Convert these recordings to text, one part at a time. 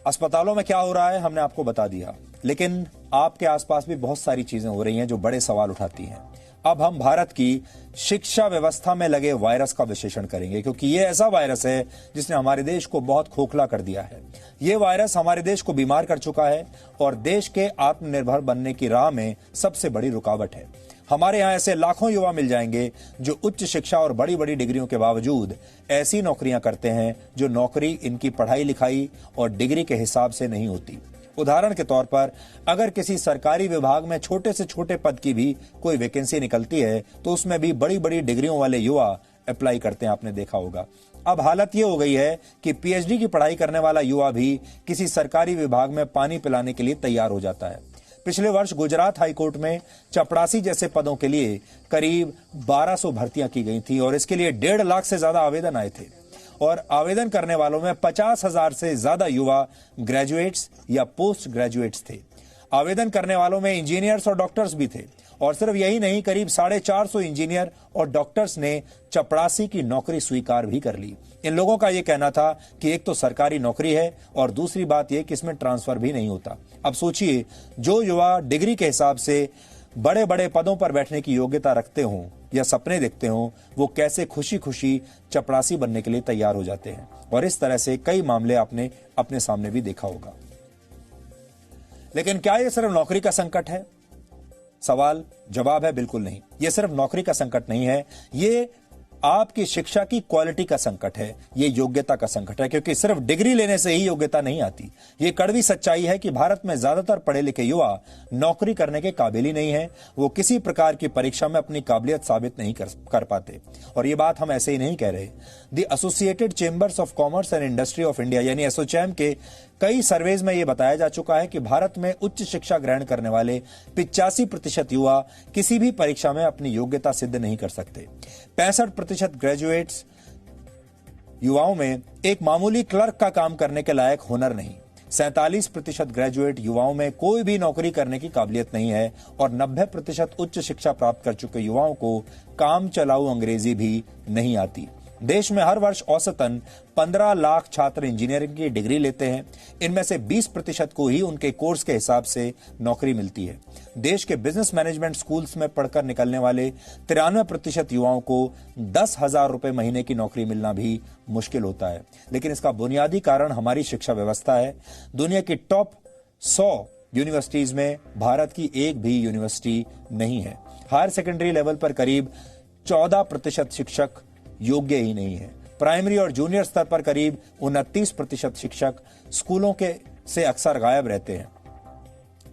अस्पतालों में क्या हो रहा है हमने आपको बता दिया, लेकिन आपके आसपास भी बहुत सारी चीजें हो रही हैं जो बड़े सवाल उठाती हैं। अब हम भारत की शिक्षा व्यवस्था में लगे वायरस का विश्लेषण करेंगे, क्योंकि ये ऐसा वायरस है जिसने हमारे देश को बहुत खोखला कर दिया है। ये वायरस हमारे देश को बीमार कर चुका है और देश के आत्मनिर्भर बनने की राह में सबसे बड़ी रुकावट है। हमारे यहाँ ऐसे लाखों युवा मिल जाएंगे जो उच्च शिक्षा और बड़ी बड़ी डिग्रियों के बावजूद ऐसी नौकरियां करते हैं जो नौकरी इनकी पढ़ाई लिखाई और डिग्री के हिसाब से नहीं होती। उदाहरण के तौर पर अगर किसी सरकारी विभाग में छोटे से छोटे पद की भी कोई वैकेंसी निकलती है तो उसमें भी बड़ी बड़ी डिग्रियों वाले युवा अप्लाई करते हैं, आपने देखा होगा। अब हालत ये हो गई है कि पीएचडी की पढ़ाई करने वाला युवा भी किसी सरकारी विभाग में पानी पिलाने के लिए तैयार हो जाता है। पिछले वर्ष गुजरात हाईकोर्ट में चपड़ासी जैसे पदों के लिए करीब 1200 भर्तियां की गई थी और इसके लिए 1.5 लाख से ज्यादा आवेदन आए थे और आवेदन करने वालों में 50,000 से ज्यादा युवा ग्रेजुएट्स या पोस्ट ग्रेजुएट्स थे। आवेदन करने वालों में इंजीनियर्स और डॉक्टर्स भी थे और सिर्फ यही नहीं, करीब 450 इंजीनियर और डॉक्टर्स ने चपड़ासी की नौकरी स्वीकार भी कर ली। इन लोगों का यह कहना था कि एक तो सरकारी नौकरी है और दूसरी बात यह कि इसमें ट्रांसफर भी नहीं होता। अब सोचिए, जो युवा डिग्री के हिसाब से बड़े बड़े पदों पर बैठने की योग्यता रखते हों या सपने देखते हों, वो कैसे खुशी खुशी चपड़ासी बनने के लिए तैयार हो जाते हैं। और इस तरह से कई मामले आपने अपने सामने भी देखा होगा। लेकिन क्या यह सिर्फ नौकरी का संकट है? सवाल जवाब है बिल्कुल नहीं। यह सिर्फ नौकरी का संकट नहीं है, ये आपकी शिक्षा की क्वालिटी का संकट है, ये योग्यता का संकट है, क्योंकि सिर्फ डिग्री लेने से ही योग्यता नहीं आती। ये कड़वी सच्चाई है कि भारत में ज्यादातर पढ़े लिखे युवा नौकरी करने के काबिल ही नहीं है। वो किसी प्रकार की परीक्षा में अपनी काबिलियत साबित नहीं कर पाते। और ये बात हम ऐसे ही नहीं कह रहे। The associated chambers of commerce and industry of India यानी एसोचैम के कई सर्वेज में यह बताया जा चुका है कि भारत में उच्च शिक्षा ग्रहण करने वाले 85% युवा किसी भी परीक्षा में अपनी योग्यता सिद्ध नहीं कर सकते। 65% ग्रेजुएट्स युवाओं में एक मामूली क्लर्क का काम करने के लायक हुनर नहीं। 47% ग्रेजुएट युवाओं में कोई भी नौकरी करने की काबिलियत नहीं है और 90% उच्च शिक्षा प्राप्त कर चुके युवाओं को काम चलाऊ अंग्रेजी भी नहीं आती। देश में हर वर्ष औसतन 15 लाख छात्र इंजीनियरिंग की डिग्री लेते हैं। इनमें से 20% को ही उनके कोर्स के हिसाब से नौकरी मिलती है। देश के बिजनेस मैनेजमेंट स्कूल्स में पढ़कर निकलने वाले 93% युवाओं को 10,000 रुपए महीने की नौकरी मिलना भी मुश्किल होता है। लेकिन इसका बुनियादी कारण हमारी शिक्षा व्यवस्था है। दुनिया की टॉप 100 यूनिवर्सिटीज में भारत की एक भी यूनिवर्सिटी नहीं है। हायर सेकेंडरी लेवल पर करीब 14% शिक्षक योग्य ही नहीं है। प्राइमरी और जूनियर स्तर पर करीब 29% शिक्षक स्कूलों के से अक्सर गायब रहते हैं।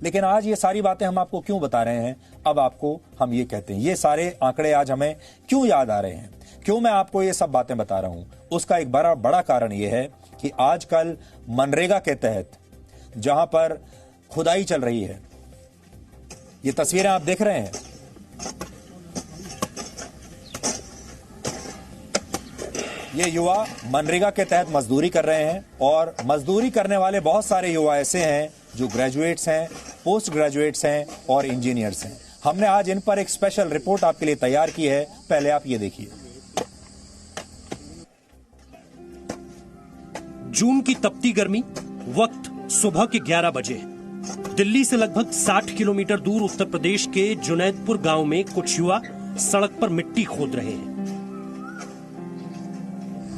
लेकिन आज ये सारी बातें हम आपको क्यों बता रहे हैं? अब आपको हम ये कहते हैं, ये सारे आंकड़े आज हमें क्यों याद आ रहे हैं, क्यों मैं आपको ये सब बातें बता रहा हूं? उसका एक बड़ा कारण यह है कि आजकल मनरेगा के तहत जहां पर खुदाई चल रही है, ये तस्वीरें आप देख रहे हैं, ये युवा मनरेगा के तहत मजदूरी कर रहे हैं और मजदूरी करने वाले बहुत सारे युवा ऐसे हैं जो ग्रेजुएट्स हैं, पोस्ट ग्रेजुएट्स हैं और इंजीनियर्स हैं। हमने आज इन पर एक स्पेशल रिपोर्ट आपके लिए तैयार की है। पहले आप ये देखिए। जून की तपती गर्मी, वक्त सुबह के 11 बजे। दिल्ली से लगभग 60 किलोमीटर दूर उत्तर प्रदेश के जुनैदपुर गांव में कुछ युवा सड़क पर मिट्टी खोद रहे हैं।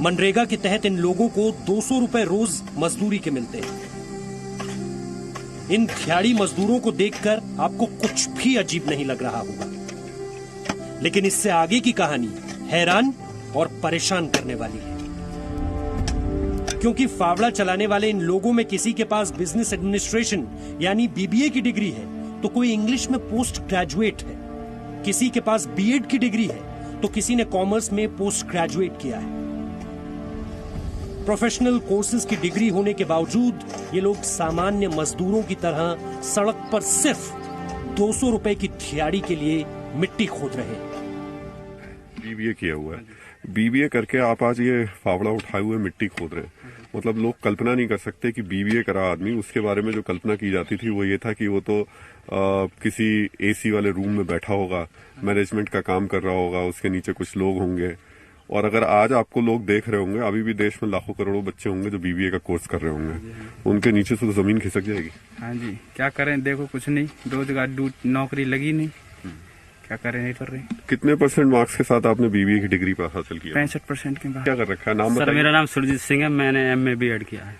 मनरेगा के तहत इन लोगों को 200 रुपए रोज मजदूरी के मिलते हैं। इन दिहाड़ी मजदूरों को देखकर आपको कुछ भी अजीब नहीं लग रहा होगा, लेकिन इससे आगे की कहानी हैरान और परेशान करने वाली है, क्योंकि फावड़ा चलाने वाले इन लोगों में किसी के पास बिजनेस एडमिनिस्ट्रेशन यानी बीबीए की डिग्री है तो कोई इंग्लिश में पोस्ट ग्रेजुएट है, किसी के पास बीएड की डिग्री है तो किसी ने कॉमर्स में पोस्ट ग्रेजुएट किया है। प्रोफेशनल कोर्सेज की डिग्री होने के बावजूद ये लोग सामान्य मजदूरों की तरह सड़क पर सिर्फ 200 रुपए की दिहाड़ी के लिए मिट्टी खोद रहे हैं। बीबीए किया हुआ है, बीबीए करके आप आज ये फावड़ा उठाए हुए मिट्टी खोद रहे हैं। मतलब लोग कल्पना नहीं कर सकते कि बीबीए करा आदमी, उसके बारे में जो कल्पना की जाती थी वो ये था कि वो तो किसी एसी वाले रूम में बैठा होगा, मैनेजमेंट का काम कर रहा होगा, उसके नीचे कुछ लोग होंगे और अगर आज आपको लोग देख रहे होंगे, अभी भी देश में लाखों करोड़ों बच्चे होंगे जो बीबीए का कोर्स कर रहे होंगे, उनके नीचे से तो जमीन खिसक जाएगी। हाँ जी, क्या करें, देखो कुछ नहीं, रोजगार नौकरी लगी नहीं, क्या करें, नहीं कर रहे। कितने % मार्क्स के साथ आपने बीबीए की डिग्री पर हासिल किया? 65% के बाद। क्या कर रखा है, नाम सर बताइए। मेरा नाम सुरजीत सिंह है, मैंने MA BEd किया है।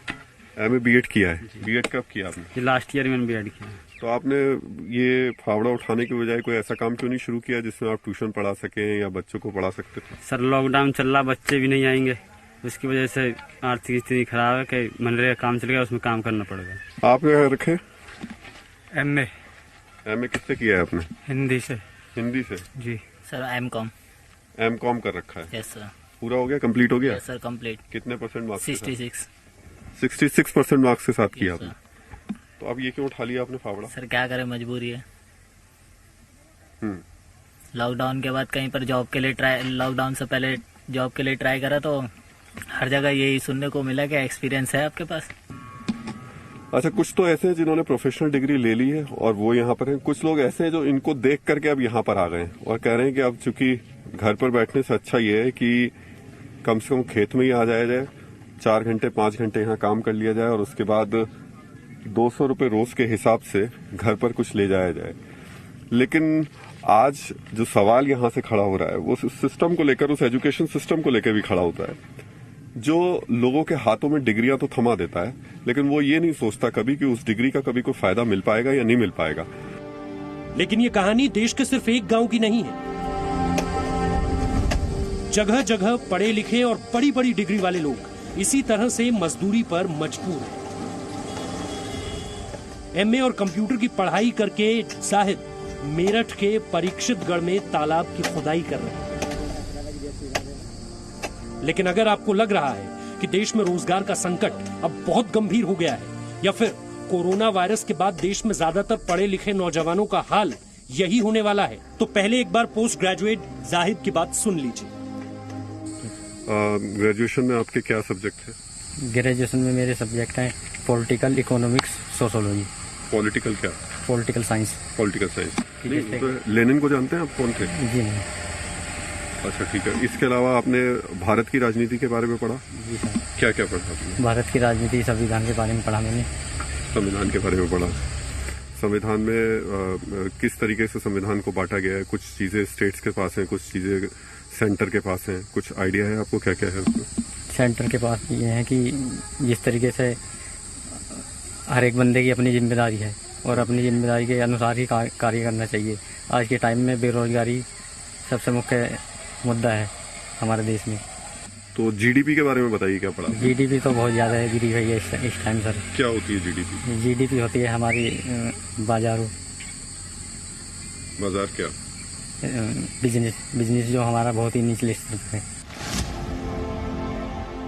MA BEd किया है? BEd कब किया आपने? लास्ट ईयर मैंने BEd किया है। तो आपने ये फावड़ा उठाने के बजाय कोई ऐसा काम क्यों नहीं शुरू किया जिसमें आप ट्यूशन पढ़ा सकें या बच्चों को पढ़ा सकते थे? सर लॉकडाउन चल रहा, बच्चे भी नहीं आएंगे, उसकी वजह से आर्थिक स्थिति खराब है कि मनरेगा काम चल गया, उसमें काम करना पड़ेगा। आप क्या रखे? MA किससे किया है आपने? हिंदी से। हिंदी से? जी सर M.Com कर रखा है? Yes sir. पूरा हो गया, कंप्लीट हो गया? Yes sir, complete. कितने % मार्क्स? 66 मार्क्स के साथ किया Yes, आपने। तो अब ये क्यों उठा लिया आपने फावड़ा? सर क्या करें, मजबूरी है। हम्म। लॉकडाउन के बाद कहीं पर जॉब के लिए ट्राई, लॉकडाउन से पहले जॉब के लिए ट्राई करा तो हर जगह यही सुनने को मिला कि एक्सपीरियंस है आपके पास। अच्छा, कुछ तो ऐसे हैं जिन्होंने प्रोफेशनल डिग्री ले ली है और वो यहाँ पर हैं। कुछ लोग ऐसे हैं जो इनको देख करके अब यहाँ पर आ गए हैं और कह रहे हैं कि अब चूंकि घर पर बैठने से अच्छा ये है कि कम से कम खेत में ही आ जाया जाए, 4 घंटे 5 घंटे यहाँ काम कर लिया जाए और उसके बाद 200 रुपए रोज के हिसाब से घर पर कुछ ले जाया जाए। लेकिन आज जो सवाल यहाँ से खड़ा हो रहा है वो उस सिस्टम को लेकर, उस एजुकेशन सिस्टम को लेकर भी खड़ा होता है जो लोगों के हाथों में डिग्रियां तो थमा देता है, लेकिन वो ये नहीं सोचता कभी कि उस डिग्री का कभी कोई फायदा मिल पाएगा या नहीं मिल पाएगा। लेकिन ये कहानी देश के सिर्फ एक गांव की नहीं है। जगह जगह पढ़े लिखे और बड़ी बड़ी डिग्री वाले लोग इसी तरह से मजदूरी पर मजबूर हैं। MA और कंप्यूटर की पढ़ाई करके जाहिद मेरठ के परीक्षितगढ़ में तालाब की खुदाई कर रहे हैं। लेकिन अगर आपको लग रहा है कि देश में रोजगार का संकट अब बहुत गंभीर हो गया है या फिर कोरोना वायरस के बाद देश में ज्यादातर पढ़े लिखे नौजवानों का हाल यही होने वाला है, तो पहले एक बार पोस्ट ग्रेजुएट जाहिद की बात सुन लीजिए। ग्रेजुएशन में आपके क्या सब्जेक्ट है? ग्रेजुएशन में मेरे सब्जेक्ट हैं पॉलिटिकल, इकोनॉमिक्स, सोशोलॉजी। पॉलिटिकल क्या? Political science. Political science. तो लेनिन को जानते हैं आप, कौन थे? जी नहीं। अच्छा ठीक है। इसके अलावा आपने भारत की राजनीति के बारे में पढ़ा? जी सर। क्या क्या पढ़ा आपने? भारत की राजनीति, संविधान के बारे में पढ़ा मैंने। संविधान के बारे में पढ़ा। संविधान में किस तरीके से संविधान को बांटा गया है? कुछ चीजें स्टेट्स के पास हैं, कुछ चीजें सेंटर के पास हैं, कुछ आइडिया है आपको क्या क्या है उसमें? सेंटर के पास ये है कि जिस तरीके से हर एक बंदे की अपनी जिम्मेदारी है और अपनी जिम्मेदारी के अनुसार ही कार्य करना चाहिए। आज के टाइम में बेरोजगारी सबसे मुख्य मुद्दा है हमारे देश में। तो जीडीपी के बारे में बताइए, क्या पढ़ा? जीडीपी तो बहुत ज़्यादा है गिरी हुई है इस टाइम सर। क्या होती है जीडीपी? जीडीपी होती है हमारी बाजार क्या? बिजनेस जो हमारा बहुत ही निचले स्तर पर है।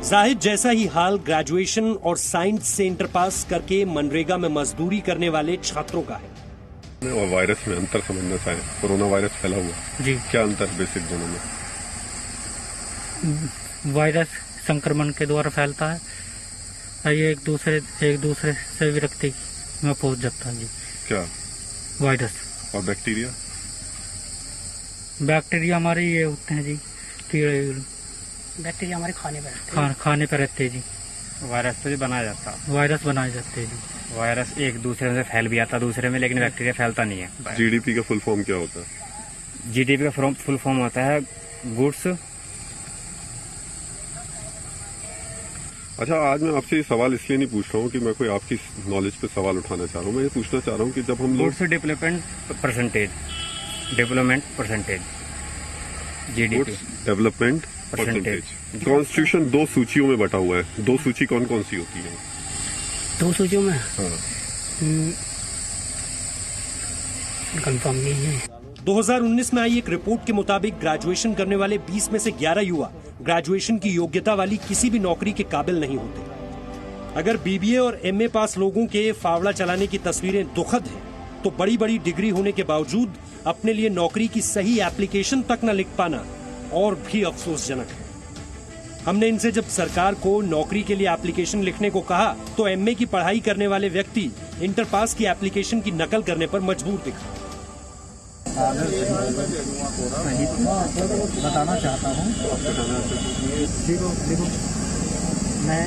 जाहिद जैसा ही हाल ग्रेजुएशन और साइंस से इंटर पास करके मनरेगा में मजदूरी करने वाले छात्रों का है। और वायरस में अंतर समझना चाहें, कोरोना वायरस फैला हुआ जी, क्या अंतर बेसिक दोनों में? वायरस संक्रमण के द्वारा फैलता है, ये एक दूसरे से व्यक्ति में पहुंच जाता है जी। क्या वायरस? और बैक्टीरिया हमारे ये होते हैं जी, कीड़े। बैक्टीरिया हमारे खाने पर रहते हैं जी। वायरस तो बनाया जाता है। वायरस बनाए जाते हैं जी। वायरस एक दूसरे से फैल भी आता दूसरे में, लेकिन बैक्टीरिया फैलता नहीं है। जीडीपी का फुल फॉर्म क्या होता है? जीडीपी का फुल फॉर्म होता है गुड्स। अच्छा, आज मैं आपसे ये सवाल इसलिए नहीं पूछ रहा हूँ कि मैं कोई आपकी नॉलेज पे सवाल उठाना चाह रहा हूँ। मैं ये पूछना चाह रहा हूँ कि जब हम लोग goods development percentage GDP development percentage. Constitution 2 सूचियों में बटा हुआ है। 2 सूची कौन कौन सी होती है? 2 सूचियों में हाँ। कंफर्म नहीं है। 2019 में आई एक रिपोर्ट के मुताबिक ग्रेजुएशन करने वाले 20 में से 11 युवा ग्रेजुएशन की योग्यता वाली किसी भी नौकरी के काबिल नहीं होते। अगर बीबीए और एमए पास लोगों के फावड़ा चलाने की तस्वीरें दुखद हैं, तो बड़ी बड़ी डिग्री होने के बावजूद अपने लिए नौकरी की सही एप्लीकेशन तक न लिख पाना और भी अफसोसजनक है। हमने इनसे जब सरकार को नौकरी के लिए एप्लीकेशन लिखने को कहा, तो एमए की पढ़ाई करने वाले व्यक्ति इंटर पास की एप्लीकेशन की नकल करने पर मजबूर दिखा। बताना चाहता हूँ। देखो मैं